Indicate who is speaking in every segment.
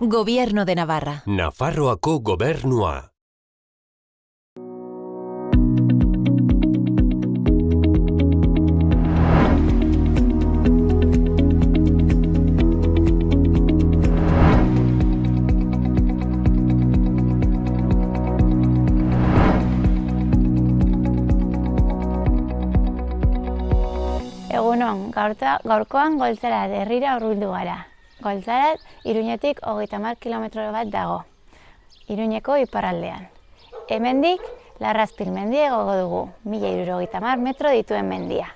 Speaker 1: Gobierno de Navarra.
Speaker 2: Nafarroako gobernua.
Speaker 3: Egunon, gaurkoan Goltzarat herrira hurbildu gara. Goltzarat Iruñetik 30 kilometro bat dago, Iruñeko iparraldean. Hemendik Larrazpil mendia igoko dugu, 1070 metro dituen mendia.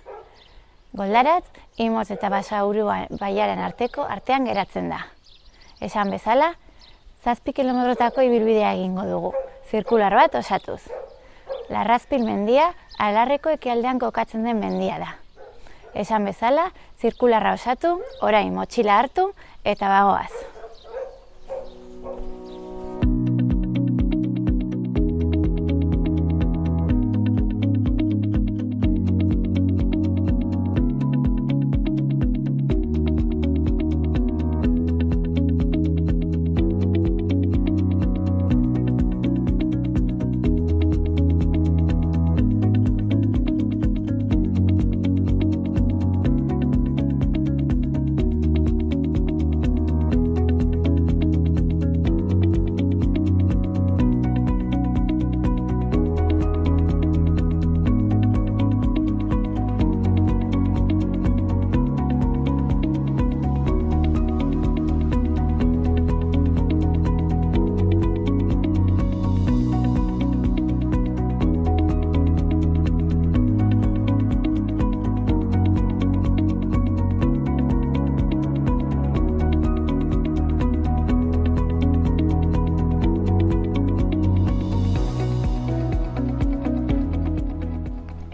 Speaker 3: Goldarat, Imotz eta Basauri baiaren artean geratzen da. Esan bezala, 7 kilometrotako ibilbidea egingo dugu, zirkular bat osatuz. Larrazpil mendia Alarreko ekialdean kokatzen den mendia da. Esan bezala, zirkularra osatu, orain motxila hartu eta bagoaz.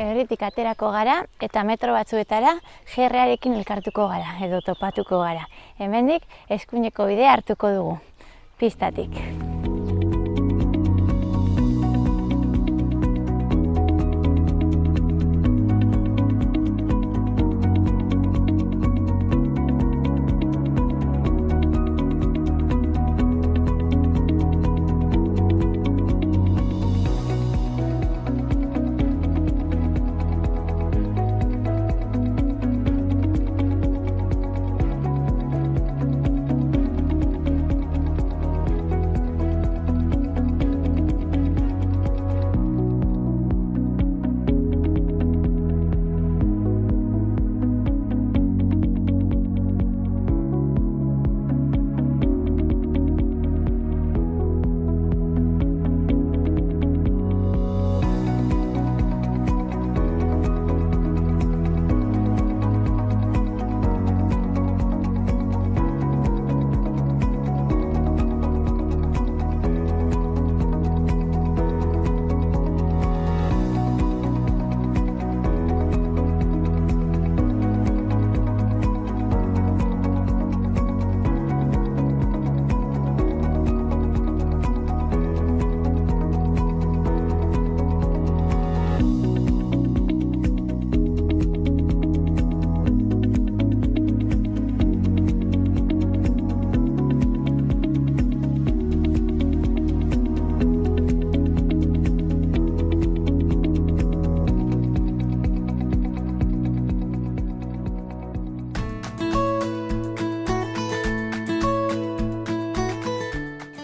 Speaker 3: Herritik aterako gara eta metro batzuetara Gerrearekin elkartuko gara edo topatuko gara. Hemendik eskuineko bidea hartuko dugu, pistatik.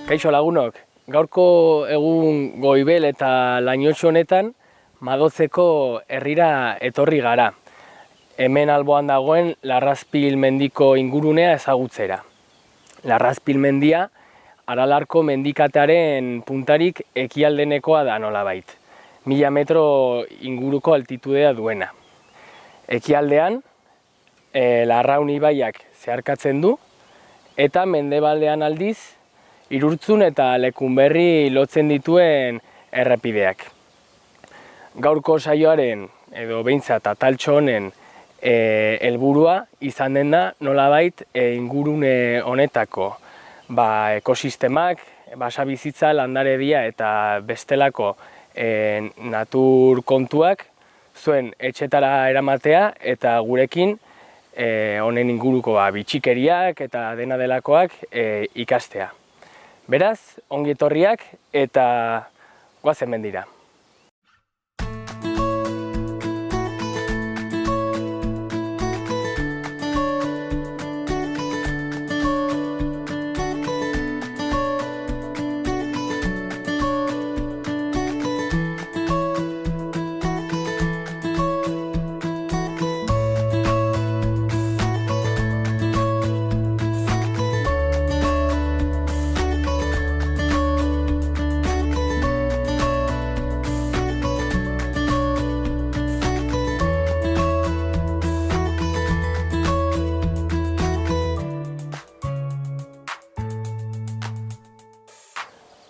Speaker 4: Kaixo lagunok, gaurko egun goibel eta lainotxo honetan Madotzeko herrira etorri gara. Hemen alboan dagoen Larrazpil mendiko ingurunea ezagutzera. Larrazpil mendia Aralarko mendikatearen puntarik ekialdenekoa da nolabait. 1000 metro inguruko altitudea duena. Ekialdean Larraun ibaiak zeharkatzen du eta mendebaldean aldiz Irurtzun eta Lekunberri lotzen dituen errepideak. Gaurko saioaren, edo behintzat ataltxo honen helburua izan den da nolabait ingurune honetako ekosistemak, basabizitza, landaredia eta bestelako natur kontuak zuen etxetara eramatea eta gurekin honen inguruko bitxikeriak eta dena delakoak ikastea. Beraz, ongi etorriak eta goazen mendira.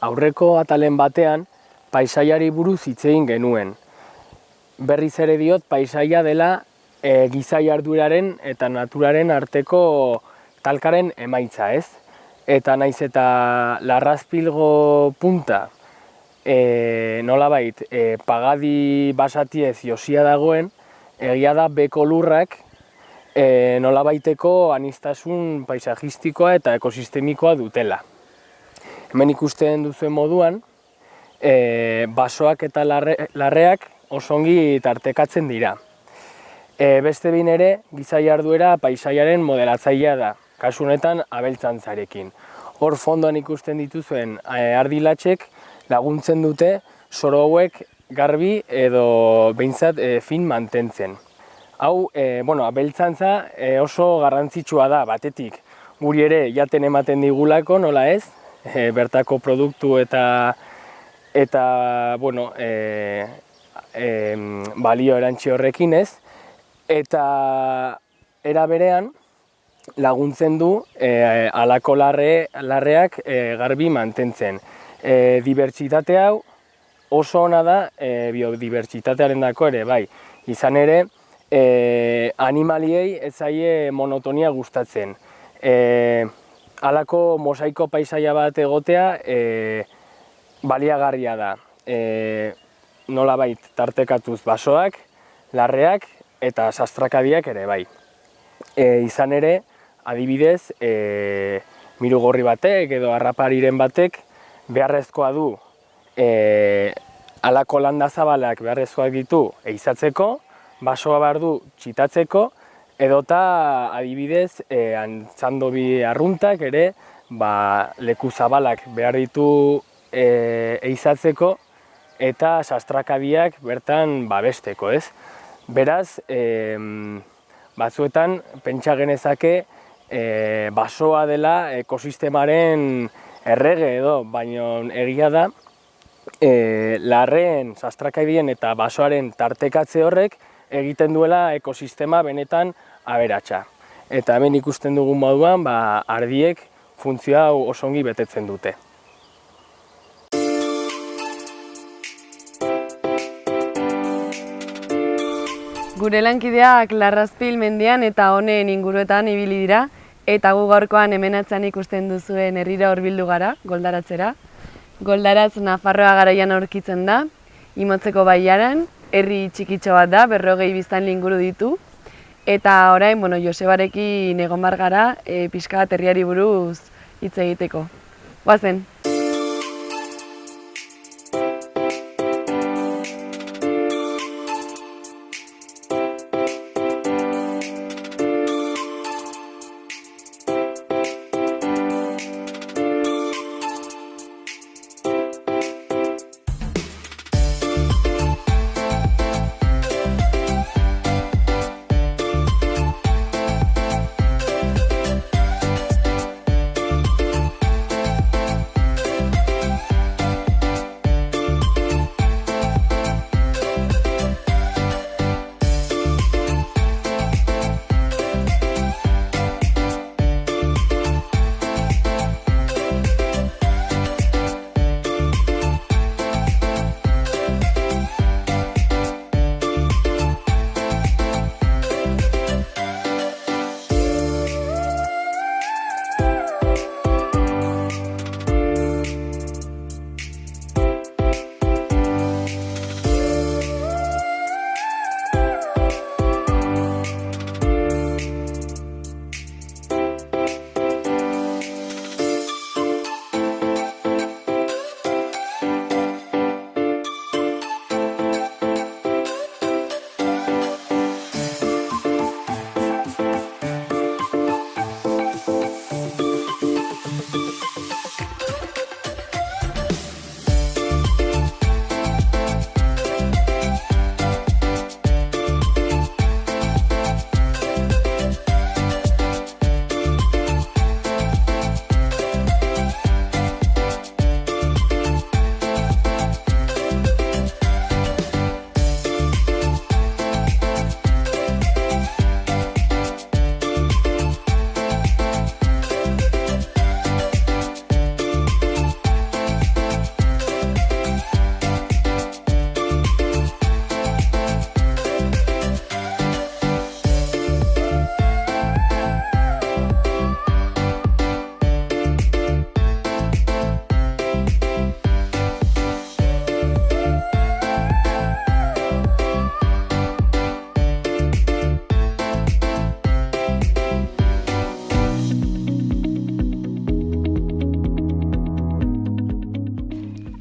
Speaker 4: Aurreko atalen batean, paisaiari buruz hitz egin genuen. Berriz ere diot, paisaia dela giza jardueraren eta naturaren arteko talkaren emaitza, ez? Eta naiz eta Larrazpilgo punta nolabait pagadi basatiez josia dagoen, egia da beheko lurrak nolabaiteko aniztasun paisajistikoa eta ekosistemikoa dutela. Hemen ikusten duzuen moduan, basoak eta larreak oso ongi tartekatzen dira. Beste behin ere, giza jarduera paisaiaren modelatzailea da, kasu honetan abeltzantzarekin. Hor fondoan ikusten dituzuen ardilatxek laguntzen dute soro hauek garbi edo behintzat fin mantentzen. Hau, abeltzantza oso garrantzitsua da, batetik. Guri ere jaten ematen digulako, nola ez? Bertako produktu eta balio erantsi horrekin, ez? Eta era berean laguntzen du halako larreak garbi mantentzen. Dibertsitate hau oso ona da biodibertsitatearendako ere, bai. Izan ere, animaliei ez zaie monotonia gustatzen. Halako mosaiko paisaia bat egotea baliagarria da. Nolabait tartekatuz basoak, larreak eta sastrakadiak ere bai. Izan ere, adibidez, mirugorri batek edo harrapariren batek beharrezkoa du halako landazabalak beharrezkoak ditu ehizatzeko, basoa behar du txitatzeko, edota adibidez antzandobi arruntak ere leku zabalak behar ditu ehizatzeko eta sastrakadiak bertan babesteko, ez? Beraz, batzuetan pentsa genezake basoa dela ekosistemaren errege edo, baina egia da larreen, sastrakadien eta basoaren tartekatze horrek egiten duela ekosistema benetan aberatsa. Eta hemen ikusten dugun moduan, ardiek funtzioa oso ongi betetzen dute.
Speaker 5: Gure lankideak Larrazpil mendian eta honen inguruetan ibili dira, eta gu gaurkoan hemen atzean ikusten duzuen herrira hurbildu gara, Goldaratzera. Goldaratz Nafarroa garaian aurkitzen da, Imotzeko bailaran, herri txikitxo bat da, 40 biztanle inguru ditu. Eta orain, Josebarekin egon bar gara, pixka bat herriari buruz hitz egiteko. Goazen!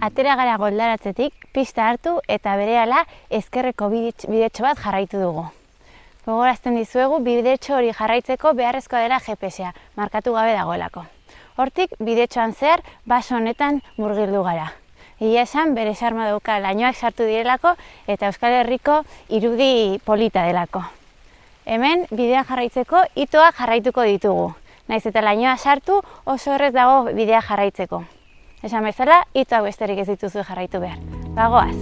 Speaker 3: Atera gara goldaratzetik, pista hartu eta berehala ezkerreko bidetxo bat jarraitu dugu. Gogorazten dizuegu, bidetxo hori jarraitzeko beharrezkoa dela GPS-a, markatu gabe dagoelako. Hortik, bidetxoan zehar, baso honetan murgildu gara. Egia esan, bere xarma dauka lainoak sartu direlako eta Euskal Herriko irudi polita delako. Hemen, bidea jarraitzeko, itoak jarraituko ditugu. Naiz eta lainoa sartu, oso errez dago bidea jarraitzeko. Esan bezala, itoak besterik ez dituzu jarraitu behar. Bagoaz!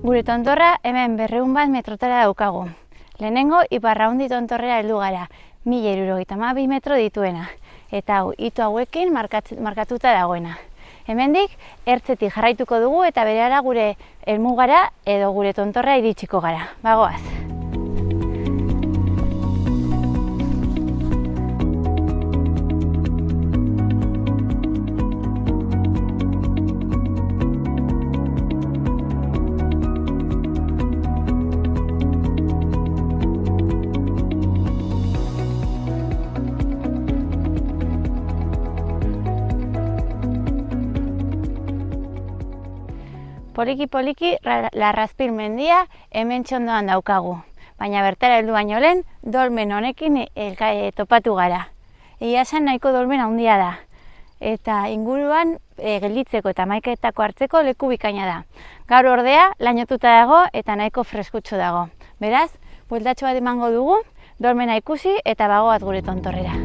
Speaker 3: Gure tontorra hemen 200 metrotara daukagu. Lehenengo Iparraundi tontorrera heldu gara, 1072 metro dituena, eta hau ito hauekin markatuta dagoena. Hemendik ertzetik jarraituko dugu eta berehala gure helmugara edo gure tontorra iritsiko gara. Bagoaz! Poliki-poliki Larraspil mendia hemen txondoan daukagu, baina bertara heldu baino lehen dolmen honekin topatu gara. Egia esan nahiko dolmen handia da, eta inguruan gelditzeko eta hamaiketako hartzeko leku bikaina da. Gaur ordea lainotuta dago eta nahiko freskutsu dago. Beraz, bueltatxo bat emango dugu, dolmena ikusi eta bagoaz gure tontorrera.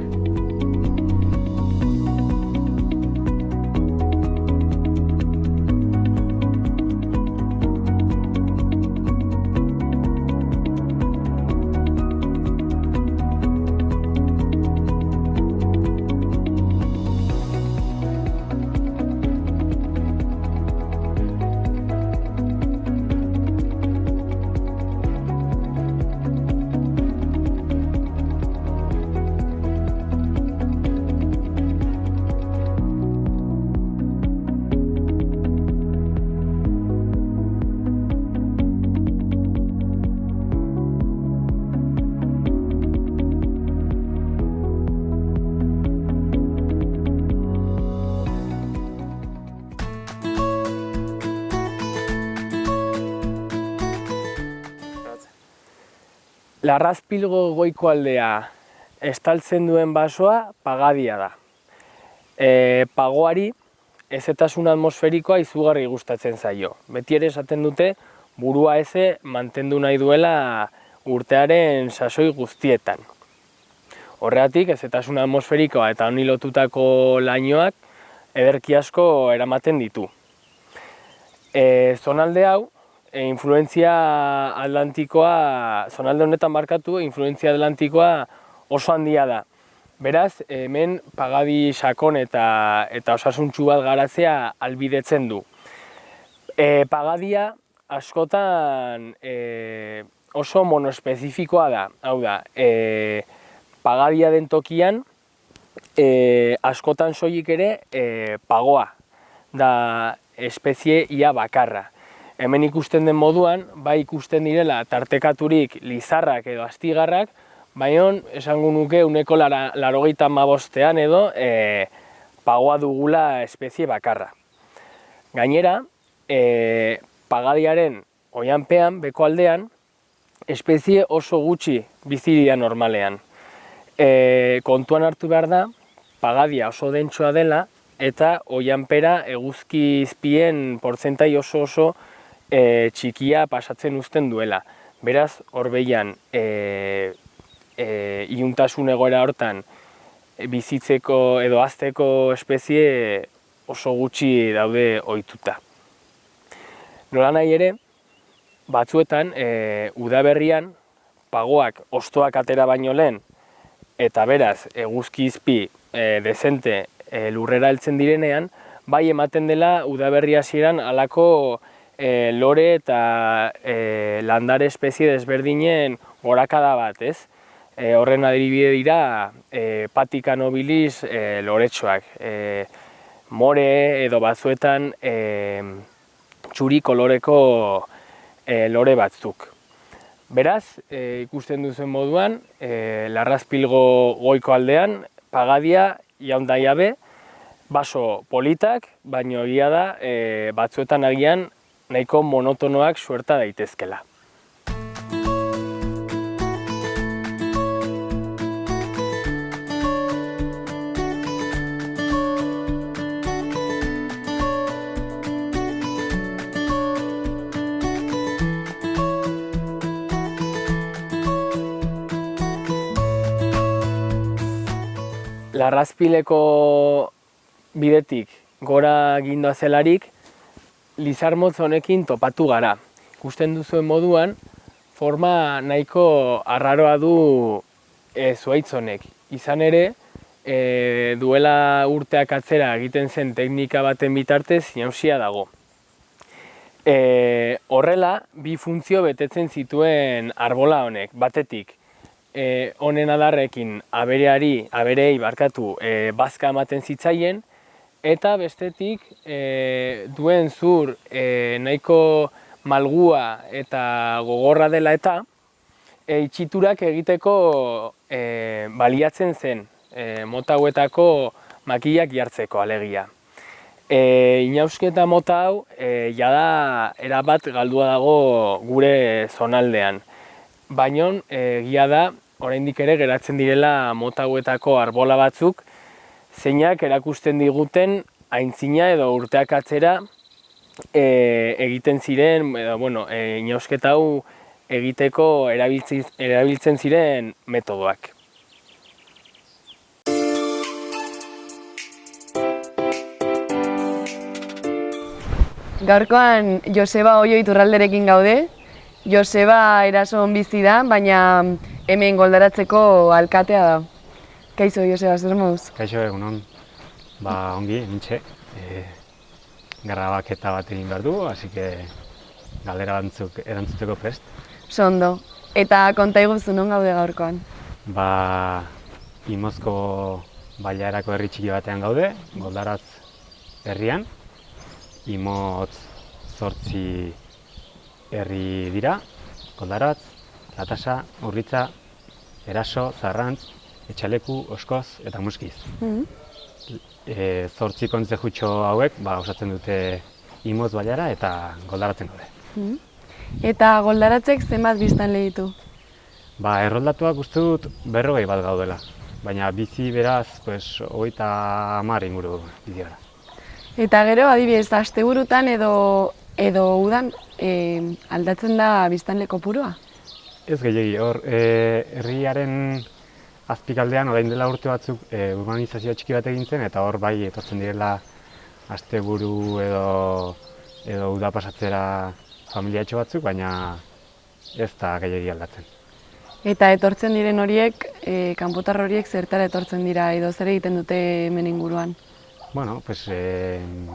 Speaker 4: Larraspilgo goiko aldea estaltzen duen basoa Pagadia da. Pagoari hezetasun atmosferikoa izugarri gustatzen zaio. Beti ere esaten dute burua heze mantendu nahi duela urtearen sasoi guztietan. Horregatik hezetasun atmosferikoa eta honi lotutako lainoak ederki asko eramaten ditu. Zonalde hau, influentzia atlantikoa, zonalde honetan markatu, influentzia atlantikoa oso handia da. Beraz, hemen pagadi sakon eta osasuntsu bat garatzea ahalbidetzen du. Pagadia askotan oso monoespezifikoa da. Hau da, pagadia den tokian askotan soilik ere pagoa da espezie ia bakarra. Hemen ikusten den moduan, bai ikusten direla tartekaturik lizarrak edo astigarrak, baina esango nuke uneko 95ean edo pagoa dugula espezie bakarra. Gainera, pagadiaren oihanpean, beko aldean, espezie oso gutxi bizi dira normalean. Kontuan hartu behar da, pagadia oso dentsua dela eta oihanpera eguzki izpien portzentai oso txikia pasatzen uzten duela. Beraz, hor behian, iluntasun egoera hortan bizitzeko edo hazteko espezie oso gutxi daude ohituta. Nolanahi ere, batzuetan, udaberrian, pagoak hostoak atera baino lehen, eta beraz, eguzki izpi dezente lurrera heltzen direnean, bai ematen dela udaberri hasieran halako lore eta landare espezie desberdinen gorakada bat, ez? Horren adibide dira Patica nobilis loretxoak, more edo batzuetan txuri koloreko lore batzuk. Beraz, ikusten duzen moduan, Larrazpilgo goiko aldean, pagadia jaun da jabe, baso politak, baino egia da batzuetan agian nahiko monotonoak suerta daitezkela. Larrazpileko bidetik gora gindoazelarik, lizarmotz honekin topatu gara. Ikusten duzuen moduan, forma nahiko arraroa du zuhaitz honek. Izan ere, duela urteak atzera egiten zen teknika baten bitartez jausia dago. Horrela, bi funtzio betetzen zituen arbola honek, batetik, honen adarrekin aberei bazka ematen zitzaien, eta bestetik duen zur nahiko malgua eta gogorra dela eta itxiturak egiteko baliatzen zen mota hauetako makilak jartzeko alegia. Inausketa mota hau jada erabat galdua dago gure zonaldean. Baina egia da, oraindik ere geratzen direla mota hauetako arbola batzuk, zeinak erakusten diguten aintzina edo urteak atzera egiten ziren, inausketa hau egiteko erabiltzen ziren metodoak.
Speaker 5: Gaurkoan Joseba Oio Iturralderekin gaude. Joseba Erason bizi da, baina hemen Goldaratzeko alkatea da. Kaixo, Joseba, zer moduz?
Speaker 6: Kaixo, egunon. Ongi, nintxe. Grabaketa bat egin behar du, así que galdera erantzuteko prest.
Speaker 5: Sondo. Eta konta iguzu non gaude gaurkoan?
Speaker 6: Imozko bailarako herri txiki batean gaude, Goldaratz herrian. Imotz 8 herri dira, Goldaratz, Latasa, Urritza, Eraso, Zarrantz, Etxaleku, Oskoz eta Muskiz. 8 kontzejutxo hauek osatzen dute Imotz bailara eta Goldaratzen gaude.
Speaker 5: Eta Goldaratzek zenbat biztanle ditu?
Speaker 6: Erroldatuak uste dut 40 bat gaudela, baina bizi beraz 30 inguru bizi gara.
Speaker 5: Eta gero, adibidez, asteburutan edo udan aldatzen da biztanle kopurua?
Speaker 6: Ez gehiegi, hor herriaren azpikaldean orain dela urte batzuk urbanizazio txiki bat egin zen, eta hor bai etortzen direla asteburu edo uda pasatzera familiatxo batzuk, baina ez da gehiegi aldatzen.
Speaker 5: Eta etortzen diren horiek, kanpotar horiek zertara etortzen dira edo zer egiten dute hemen inguruan?
Speaker 6: Bueno,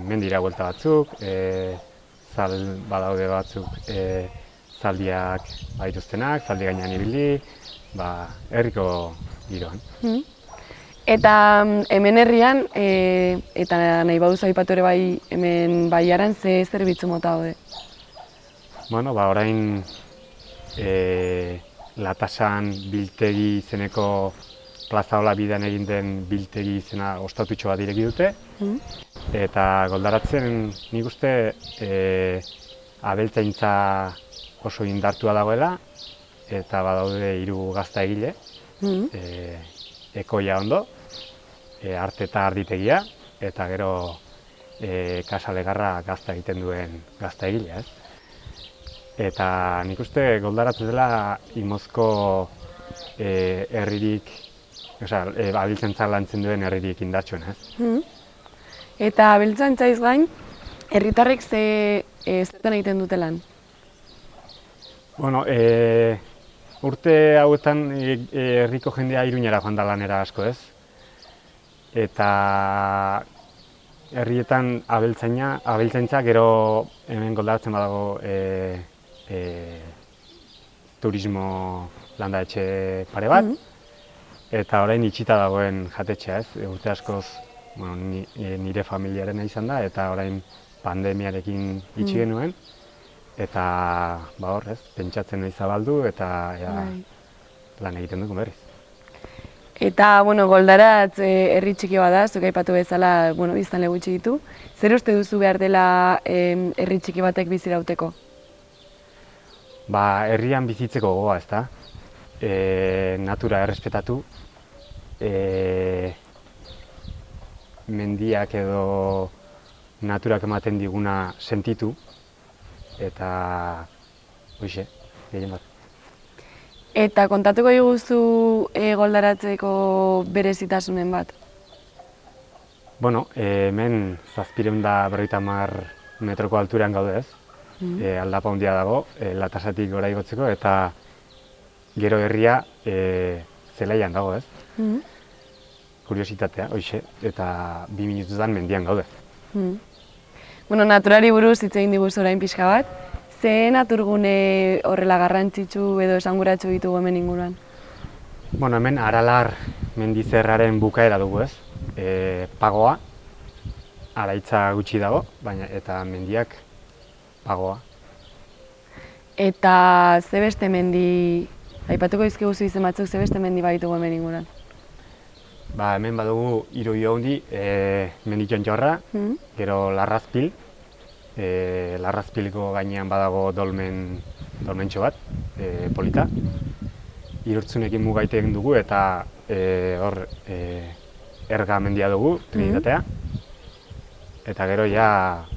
Speaker 6: mendira buelta batzuk, zal badaude batzuk zaldiak badituztenak, zaldi gainean ibili, herriko giroan.
Speaker 5: Eta hemen herrian, eta nahi baduzu aipatu ere bai hemen baiaran, ze zerbitzu mota daude?
Speaker 6: Bueno, orain Latasan biltegi izeneko Plaza Ola bidean egin den biltegi izena ostatutxo bat ireki dute. Eta Goldaratzen nik uste abeltzaintza oso indartua dagoela, eta badaude 3 gazta egile, Ekoia ondo, Arte eta Arditegia, eta gero Casa Legarra gazta egiten duen gazta egilea, ez? Eta nik uste Goldaratz dela Imozko herririk, abeltzaintza lantzen duen herririk indartsuena, ez?
Speaker 5: Eta abeltzaintzaiz gain, herritarrek zertan egiten dute lan?
Speaker 6: Bueno, urte hauetan herriko jendea Iruñera joan da lanera asko, ez? Eta herrietan abeltzaintza gero hemen Goldaratzen badago turismo landa-etxe pare bat, eta orain itxita dagoen jatetxea, ez? Urte askoz nire familiarena izan da, eta orain pandemiarekin itxi genuen, eta hor, ez? Pentsatzen nahi zabaldu, eta lan egiten dugu berriz.
Speaker 5: Eta, Goldaratz herri txiki bada, zuk aipatu bezala, biztanle gutxi ditu. Zer uste duzu behar dela herri txiki batek bizirauteko?
Speaker 6: Herrian bizitzeko gogoa, ezta? Natura errespetatu, mendiak edo naturak ematen diguna sentitu, eta hoxe, gehien bat.
Speaker 5: Eta kontatuko diguzu Goldaratzeko berezitasunen bat?
Speaker 6: Hemen 750 metroko alturan gaude, ez? Aldapa handia dago, Latasatik gora igotzeko, eta gero herria zelaian dago, ez? Kuriositatea, hoxe, eta 2 minututan mendian gaude.
Speaker 5: Naturari buruz hitz egin diguz orain pixka bat. Ze naturgune horrela garrantzitsu edo esanguratsu ditugu hemen inguruan?
Speaker 6: Hemen Aralar mendizerraren bukaera dugu, ez? Pagoa, araitza gutxi dago, eta mendiak pagoa.
Speaker 5: Eta ze beste mendi, aipatuko dizkiguzu izen batzuk, ze beste mendi baditugu hemen inguruan?
Speaker 6: Hemen badugu Iruio handi, Menditxontxorra, gero Larrazpil, Larrazpilko gainean badago dolmentxo bat, polita. Irurtzunekin mugaiten dugu eta hor Erga mendia dugu, Trinitatea. Eta gero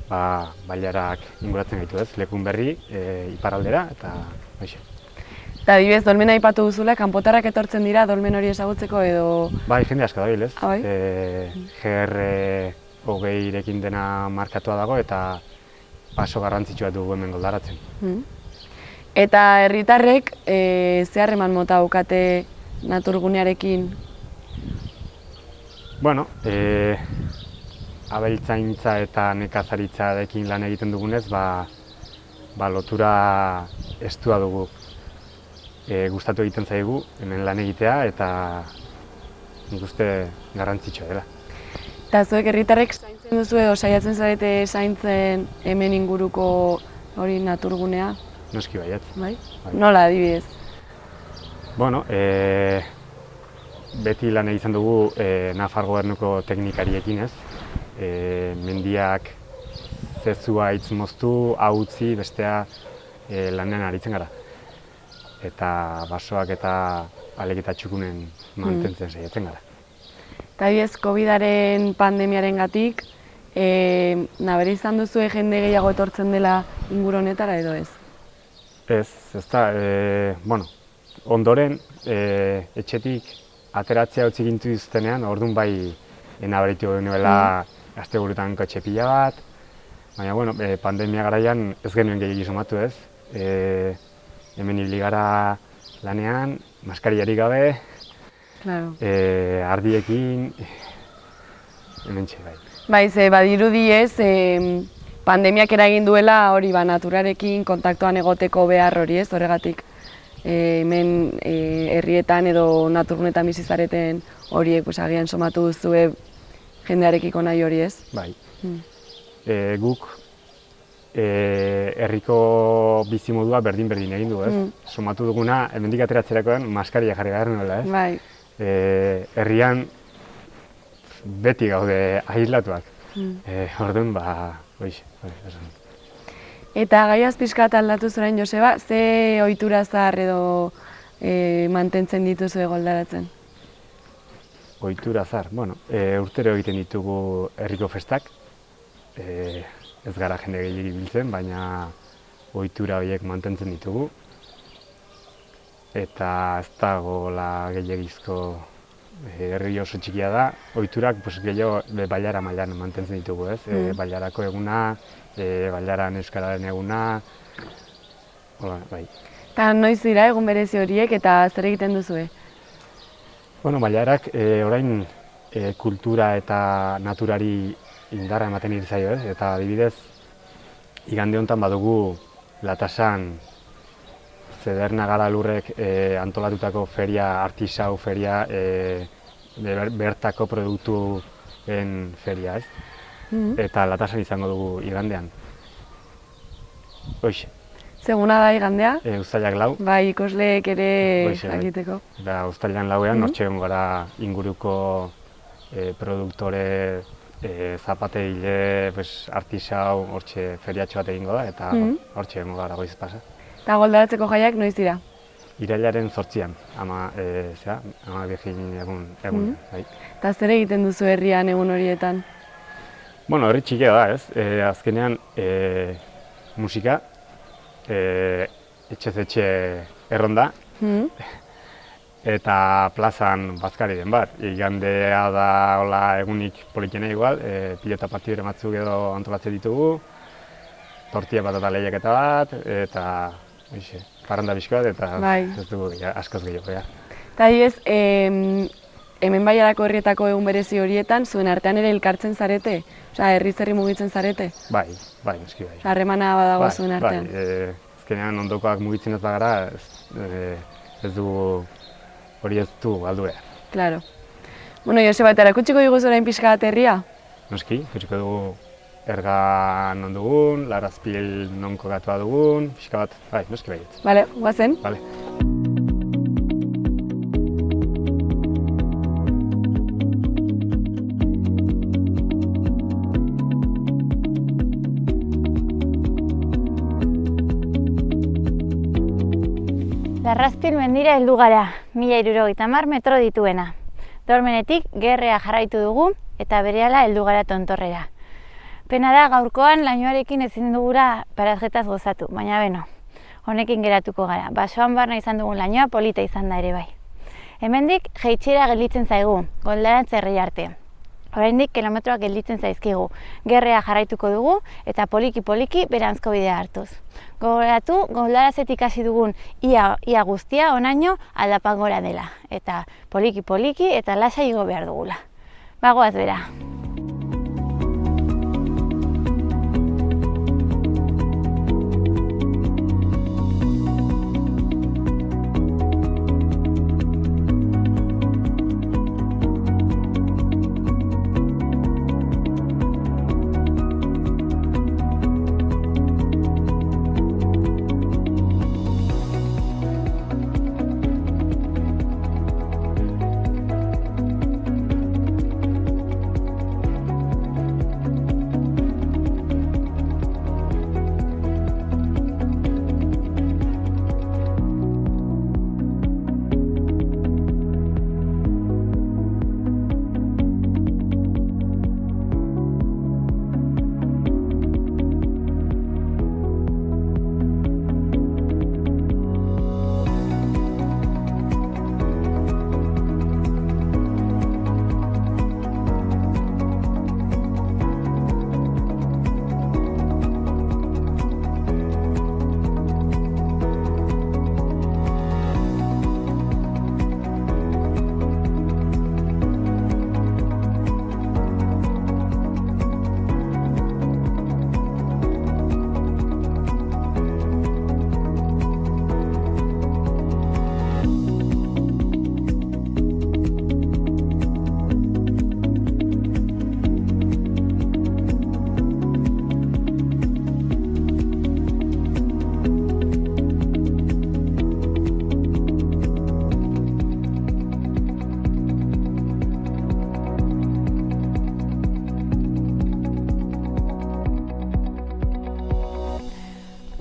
Speaker 6: bailarak inguratzen gaitu, ez? Lekun berri, iparraldera, eta hoxe.
Speaker 5: Eta adibidez, dolmena aipatu duzula, kanpotarrak etortzen dira dolmen hori ezagutzeko edo...
Speaker 6: Jende asko dabil, ez? GR 20 dena markatua dago eta paso garrantzitsua dugu hemen Goldaratzen.
Speaker 5: Eta herritarrek ze harreman mota daukate naturgunearekin?
Speaker 6: Abeltzaintza eta nekazaritzarekin lan egiten dugunez, lotura estua dugu. Gustatu egiten zaigu hemen lan egitea eta nik uste garrantzitsua dela.
Speaker 5: Eta zuek herritarrek zaintzen duzu edo saiatzen zarete zaintzen hemen inguruko hori naturgunea?
Speaker 6: Noski baietz.
Speaker 5: Bai? Nola adibidez?
Speaker 6: Beti lan egiten dugu Nafar gobernuko teknikariekin, ez? Mendiak zezua hitz moztu, hau utzi, bestea lanean aritzen gara. Eta basoak eta alekita txukunen mantentzen saiatzen gara.
Speaker 5: Eta adibidez, COVID-aren pandemiaren gatik, nabari izan duzue jende gehiago etortzen dela inguru honetara edo ez?
Speaker 6: Ez da, ondoren etxetik ateratzea utzi gintu iztenean, orduan bai nabaritu genuela asteburutan kotxe pila bat, baina pandemia garaian ez genuen gehiago sumatu, ez? Hemen ibili gara lanean, maskariarik gabe, ardiekin, hementxe bai.
Speaker 5: Ze badirudi ez, pandemiak eragin duela hori naturarekin kontaktuan egoteko behar hori, ez? Horregatik hemen herrietan edo naturgunetan bizi zareten horiek pues, agian somatu duzue jendearekiko nahi hori ez?
Speaker 6: Bai. Guk herriko bizimodua berdin-berdin egin du, ez? Somatu duguna, hemendik ateratzerakoan maskaria jarri behar nuela, ez?
Speaker 5: Bai.
Speaker 6: Herrian beti gaude aislatuak. Orduan, hoiz.
Speaker 5: Eta gaiaz pixkat aldatu zurain, Joseba, ze ohitura zahar edo mantentzen dituzu goldaratzen?
Speaker 6: Ohitura zahar, urtero egiten ditugu herriko festak. Ez gara jende gehiagik biltzen, baina ohitura horiek mantentzen ditugu. Eta ez dagoela gehiagizko herri oso txikia da. Ohiturak gehiago bailara mailan mantentzen ditugu, ez? Bailarako eguna, bailaran euskararen eguna, bai.
Speaker 5: Eta noiz dira egun berezi horiek eta zer egiten duzue?
Speaker 6: Bailarak orain kultura eta naturari indarra ematen zaio, ez? Eta adibidez, igande honetan badugu Latasan Zedernaga lurrek antolatutako feria, artisau feria, bertako produktuen feria, ez? Eta Latasan izango dugu igandean. Hoxe.
Speaker 5: Seguna da igandea?
Speaker 6: Uztailak 4.
Speaker 5: Bai, ikosleek ere jakiteko.
Speaker 6: Eta uztailan 4ean, hortxe egon gara inguruko produktore, zapateile, artisau, hortxe feriatxo bat egingo da, eta hortxe egon gara goiz pasa.
Speaker 5: Eta goldaratzeko jaiak noiz dira?
Speaker 6: Irailaren 8an, ama Birgin egun.
Speaker 5: Eta zer egiten duzu herrian egun horietan?
Speaker 6: Herri txikia da, ez? Azkenean musika, etxez etxe erronda, eta plazan bazkari den bat. Igandea da egunik politena igual, pilota partidure batzuk edo antolatzen ditugu, tortilla patata lehiaketa bat, eta parranda bizko bat, eta ez dugu askoz gehiago.
Speaker 5: Eta hemen Bailarako herrietako egun berezi horietan, zuen artean ere elkartzen zarete? Osea, herri mugitzen zarete?
Speaker 6: Bai, noski bai.
Speaker 5: Harremana badago zuen artean?
Speaker 6: Bai, azkenean ondokoak mugitzen ez bagara, ez dugu hori ez du galdu behar.
Speaker 5: Claro. Joseba, eta erakutsiko dugu orain pixka bat herria?
Speaker 6: Noski, ikutsiko dugu Erga non dugun, Larrazpil non kokatua dugun, pixka bat, noski baietz.
Speaker 5: Bale, guazen?
Speaker 6: Bale.
Speaker 3: Larrazpil mendira heldu gara, 1070 metro dituena. Dolmenetik Gerrea jarraitu dugu eta berehala heldu gara tontorrera. Pena da gaurkoan lainoarekin ezin dugula parazgetaz gozatu, baina honekin geratuko gara. Basoan barna izan dugun lainoa polita izan da ere bai. Hemendik jaitsera gelditzen zaigu, Goldarantz herri arte. Oraindik kilometroak gelditzen zaizkigu. Gerrea jarraituko dugu eta poliki-poliki beranzko bidea hartuz. Gogoratu, Goldarazetik hasi dugun ia guztia honaino aldapan gora dela. Eta poliki-poliki eta lasai igo behar dugula. Bagoaz bera.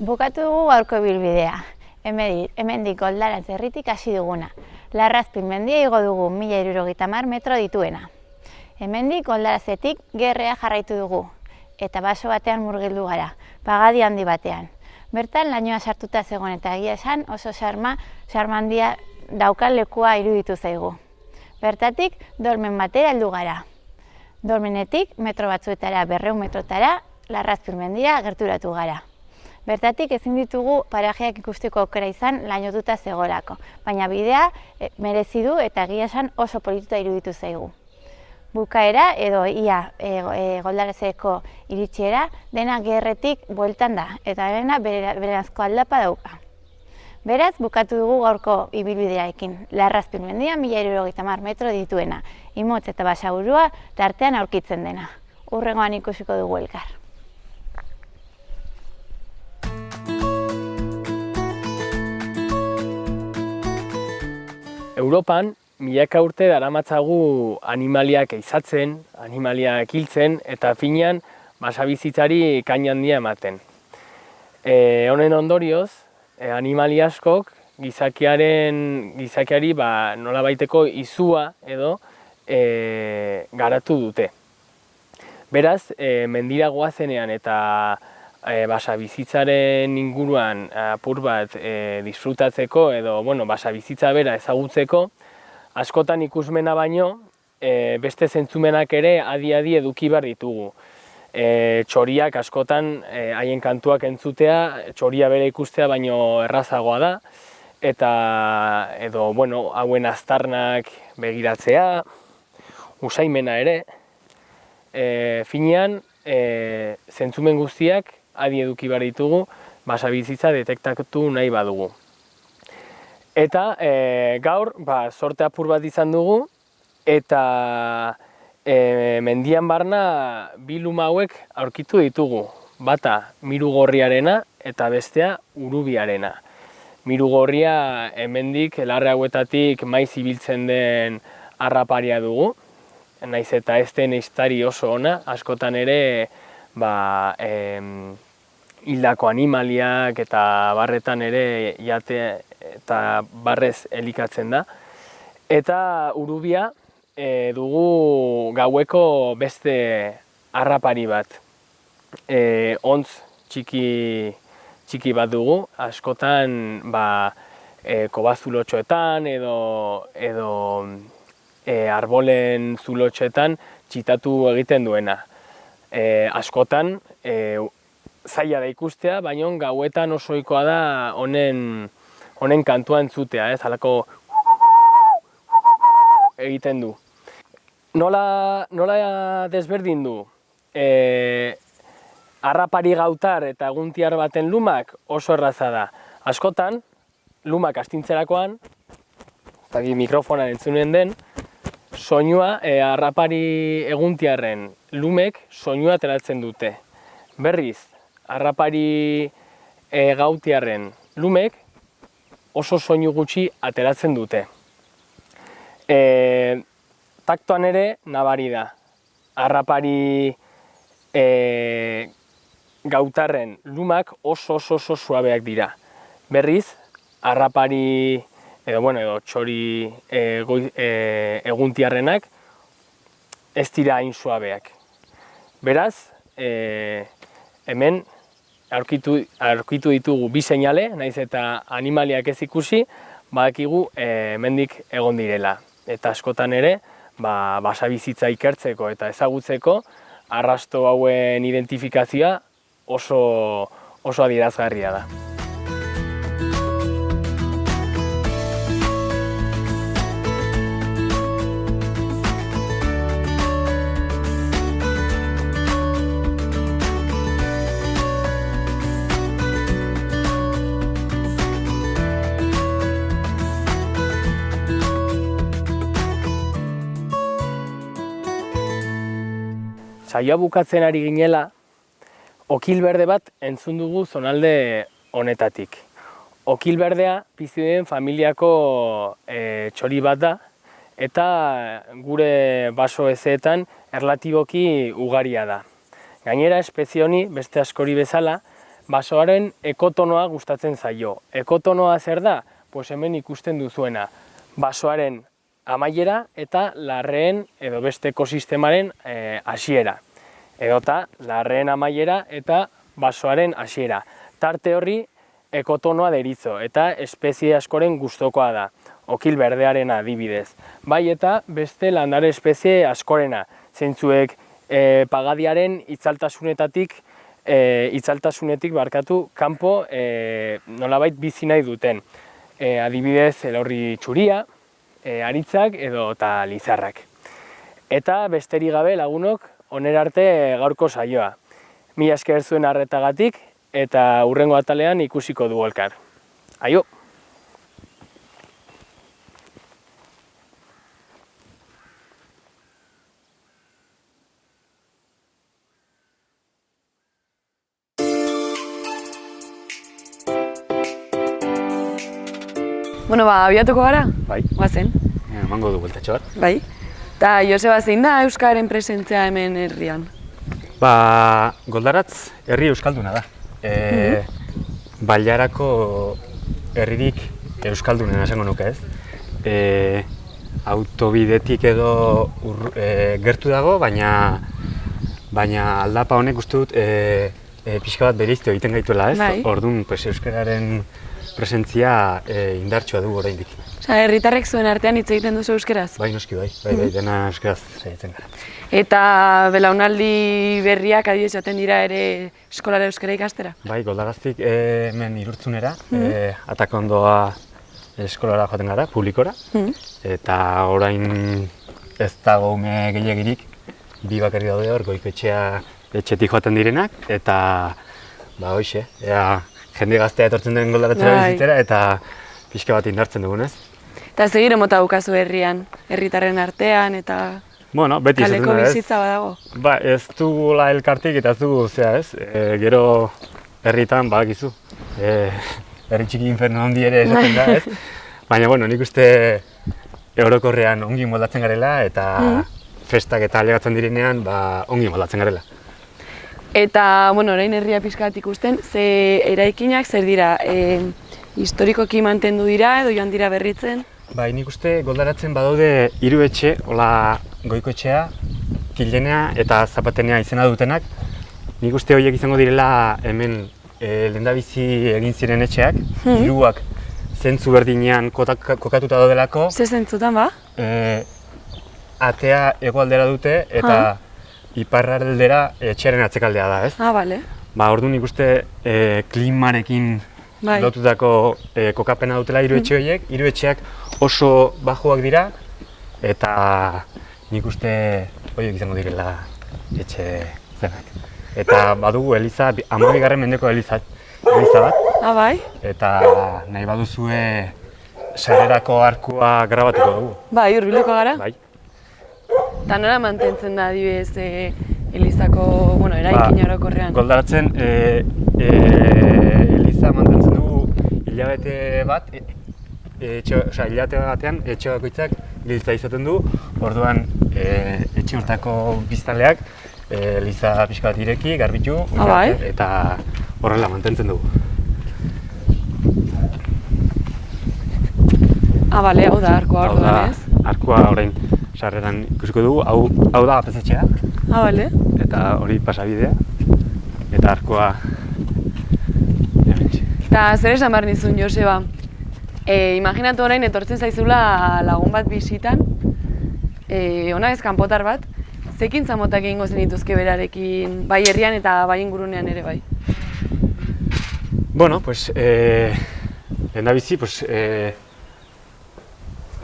Speaker 3: Bukatu dugu gaurko ibilbidea. Hemendik Goldaratz herritik hasi duguna. Larrazpil mendia igo dugu 1070 metro dituena. Hemendik Goldaratzetik Gerrea jarraitu dugu, eta baso batean murgildu gara, pagadi handi batean. Bertan lainoa sartuta zegoen eta egia esan oso xarma handia daukan lekua iruditu zaigu. Bertatik dolmen batera heldu gara. Dolmenetik metro batzuetara 200 metrotara Larrazpil mendira gerturatu gara. Bertatik ezin ditugu parajeak ikusteko aukera izan lainotuta zegoelako, baina bidea merezi du eta egia esan oso polituta iruditu zaigu. Bukaera edo ia Goldaratzeko iritsiera dena Gerretik bueltan da eta dena beranzko aldapa dauka. Beraz, bukatu dugu gaurko ibilbidearekin. Larrazpil mendia 1070 metro dituena, Imotz eta Basaburua tartean aurkitzen dena. Hurrengoan ikusiko dugu elkar.
Speaker 4: Europan, milaka urte daramatzagu animaliak ehizatzen, animaliak hiltzen eta finean basabizitzari kain handia ematen. Honen ondorioz, animali askok gizakiari nolabaiteko izua edo garatu dute. Beraz, mendira goazenean eta basabizitzaren inguruan apur bat disfrutatzeko edo basabizitza bera ezagutzeko, askotan ikusmena baino beste zentzumenak ere adi eduki behar ditugu. Txoriak askotan haien kantuak entzutea, txoria bere ikustea baino errazagoa da, eta hauen aztarnak begiratzea, usaimena ere, finean zentzumen guztiak adi eduki behar ditugu basabizitza detektatu nahi badugu. Eta gaur sorte apur bat izan dugu eta mendian barna bi luma hauek aurkitu ditugu. Bata Mirugorriarena eta bestea Urubiarena. Mirugorria hemendik larre hauetatik maiz ibiltzen den harraparia dugu. Naiz eta ez den ehiztari oso ona, askotan ere hildako animaliak eta barretan ere jate eta barrez elikatzen da. Eta Urubia dugu gaueko beste harrapari bat. Ontz txiki bat dugu, askotan kobazulotxoetan edo arbolen zulotxetan txitatu egiten duena. Askotan zaila da ikustea, baina gauetan oso ohikoa da honen kantua entzutea, halako egiten du. Nola desberdin du? Harrapari gautar eta eguntiar baten lumak oso erraza da. Askotan, lumak astintzerakoan, mikrofonan entzunen den, soinua harrapari eguntiarren lumek soinua ateratzen dute. Berriz, harrapari gautiarren lumek oso soinu gutxi ateratzen dute. Taktoan ere nabari da. Harrapari gautarren lumak oso suabeak dira. Berriz, harrapari edo txori eguntiarrenak ez dira hain suabeak. Beraz, hemen aurkitu ditugu bi seinale, naiz eta animaliak ez ikusi, badakigu hemendik egon direla. Eta askotan ere, basabizitza ikertzeko eta ezagutzeko, arrasto hauen identifikazioa oso adierazgarria da. Saioa bukatzen ari ginela, okil berde bat entzun dugu zonalde honetatik. Okil berdea bizi den familiako txori bat da, eta gure baso ezeetan erlatiboki ugaria da. Gainera, espezie honi beste askori bezala, basoaren ekotonoa gustatzen zaio. Ekotonoa zer da? Pues hemen ikusten duzuena, basoaren amaiera eta larreen edo beste ekosistemaren hasiera. Edota larreen amaiera eta basoaren hasiera. Tarte horri ekotonoa deritzo eta espezie askoren gustokoa da, okil berdearena adibidez. Bai eta beste landare espezie askorena, zeintzuek pagadiaren itzaltasunetik kanpo nolabait bizi nahi duten. Adibidez, elorri txuria, aritzak edo eta lizarrak. Eta besterik gabe lagunok, onera arte gaurko saioa. Mila esker zuen arretagatik eta hurrengo atalean ikusiko dugu elkar. Aio!
Speaker 5: Bueno, abiatuko gara?
Speaker 6: Bai.
Speaker 5: Guazen.
Speaker 6: Emango du bueltatxo bat.
Speaker 5: Bai. Eta Joseba, zein da Euskararen presentzia hemen herrian?
Speaker 6: Goldaratz herri euskalduna da. Bailarako herririk euskaldunen esango nuke ez. Autobidetik edo gertu dago, baina aldapa honek uste dut pixka bat bereiztu egiten gaituela ez.
Speaker 5: Bai.
Speaker 6: Orduan euskararen presentzia indartsua dugu oraindik.
Speaker 5: Osea, herritarrek zuen artean hitz egiten duzu euskeraz?
Speaker 6: Bai, noski bai, dena euskaraz saiatzen gara.
Speaker 5: Eta belaunaldi berriak adibidez joaten dira ere eskolara euskara ikastera?
Speaker 6: Bai, Goldaraztik hemen Irurtzunera, Atakondoa eskolara joaten gara, publikora. Eta orain ez dago ume gehiegirik, bi bakarrik daude hor, goikoetxea etxetik joaten direnak, eta hoxe, jende gaztea etortzen den Goldaratzera bizitzera eta pixka bat indartzen dugunez.
Speaker 5: Eta zegire mota bukazu herrian, herritarren artean eta
Speaker 6: bueno, beti
Speaker 5: kaleko bizitza badago?
Speaker 6: Ba, ez dugula elkartik eta ez dugu, ez, gero herritan badakizu. Herri txiki inferno handi ere esaten da, ez? Baina, bueno, nik uste orokorrean ongi moldatzen garela eta festak eta alegatzen direnean ongi moldatzen garela.
Speaker 5: Eta, bueno, orain herria pixka bat ikusten, ze eraikinak zer dira? Historikoki mantendu dira edo joan dira berritzen?
Speaker 6: Bai, nik uste Goldaratzen badaude 3 etxe, hola Goikoetxea, Kilenea eta Zapatenea izena dutenak. Nik uste horiek izango direla hemen lehendabizi egin ziren etxeak, 3ak zentzu berdinean kokatuta daudelako.
Speaker 5: Ze zentzutan ba?
Speaker 6: Atea hegoaldera dute eta iparraldera etxearen atzekaldea da, ez?
Speaker 5: Bale.
Speaker 6: Orduan nik uste klimarekin lotutako kokapena dutela 3 etxe horiek. 3 etxeak oso bajuak dira eta nik uste horiek izango direla etxe zenak. Eta badugu eliza, 12. mendeko eliza bat.
Speaker 5: Bai?
Speaker 6: Eta nahi baduzue sarrerako arkua grabatuko dugu.
Speaker 5: Bai, hurbilduko gara?
Speaker 6: Bai.
Speaker 5: Eta nola mantentzen da adibidez elizako, eraikin orokorrean?
Speaker 6: Goldaratzen eliza mantentzen dugu hilabete bat, hilabete batean etxe bakoitzak eliza izaten du, orduan etxe hortako biztanleak eliza pixka bat ireki, garbitu, eta horrela mantentzen dugu.
Speaker 5: Bale, hau da arkua orduan ez?
Speaker 6: Arkua orain sarreran ikusiko dugu, hau da apezetxea.
Speaker 5: Bale.
Speaker 6: Eta hori pasabidea, eta arkua
Speaker 5: Eta zer esan behar nizun, Joseba? Imaginatu orain etortzen zaizula lagun bat bisitan, ona ez kanpotar bat, zekintza motak egingo zenituzke berarekin, bai herrian eta bai ingurunean ere bai?
Speaker 6: Bueno, pues, lehendabizi, pues,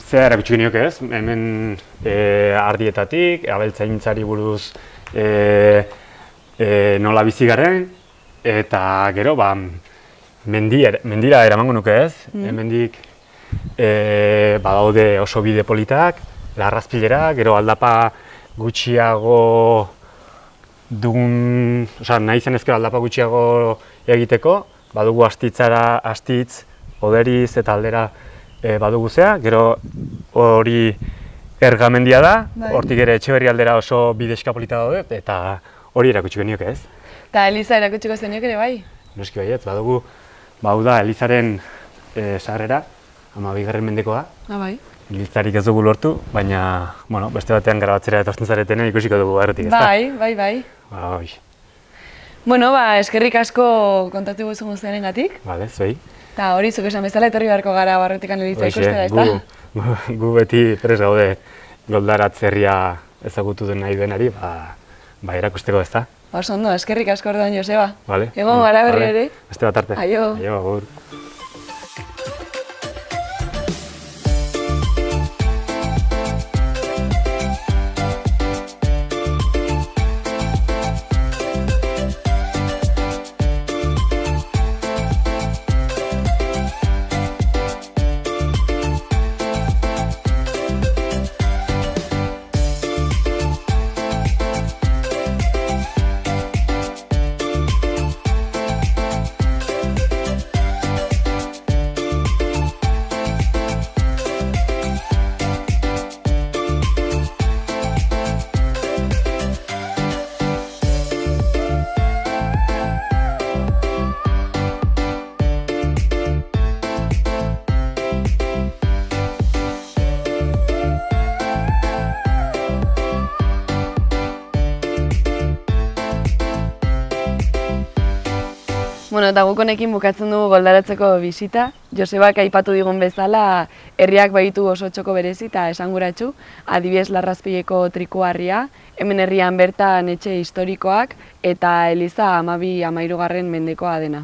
Speaker 6: zea erabitxu genioke ez, hemen ardietatik, abeltzaintzari buruz nola bizi garen, eta gero, mendira eramango nuke ez, hemendik badaude oso bide politak, Larrazpilera, gero aldapa gutxiago dugun, nahi zen ezkero aldapa gutxiago egiteko, badugu Astitz, Oderiz eta aldera badugu zea, gero hori Ergamendia da, hortik ere Etxeberri aldera oso bidezka polita daude, eta hori erakutsi genioke ez.
Speaker 5: Eta eliza erakutsiko zenioke ere bai?
Speaker 6: noski baietz, badugu, hau da, Elizaren sarrera, 12. mendekoa.
Speaker 5: Bai.
Speaker 6: Elitzarik ez dugu lortu, baina, bueno, beste batean grabatzera etortzen zaretenen ikusiko dugu erretik, ezta?
Speaker 5: Bai.
Speaker 6: Bai.
Speaker 5: Bueno, eskerrik asko kontatu guzu guztiaren gatik.
Speaker 6: Bale, zuei.
Speaker 5: Eta hori, zuk esan bezala, etorri beharko gara barrutikan Eliza ikustera, ezta?
Speaker 6: Gu beti prest gaude Goldaratz herria ezagutu den nahi denari, erakusteko, ezta?
Speaker 5: Oso ondo, eskerrik asko orduan, Joseba.
Speaker 6: Vale.
Speaker 5: Egon gara berri ere.
Speaker 6: Beste bat arte.
Speaker 5: Aio.
Speaker 6: Aio, agur.
Speaker 5: Bueno, eta guk honekin bukatzen dugu Goldaratzeko bisita. Josebak aipatu digun bezala, herriak baitu oso txoko berezi eta esanguratsu, adibidez Larrazpileko trikuharria, hemen herrian bertan etxe historikoak eta Eliza 12–13 mendekoa dena.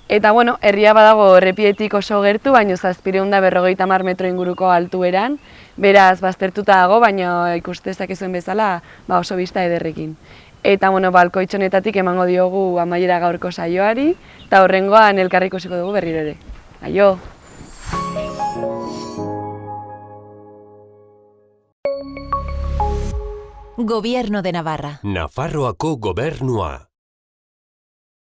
Speaker 5: Eta bueno, herria badago errepietik oso gertu, baino 750 metro inguruko altueran, beraz baztertuta dago, baina ikustezak ezuen bezala oso bista ederrekin. Eta bueno, balkoitxonetatik emango diogu amaiera gaurko saioari, eta horrengoan elkarri ikusiko dugu berriro ere. Aio!
Speaker 1: Gobierno de Navarra.
Speaker 2: Nafarroako Gobernua.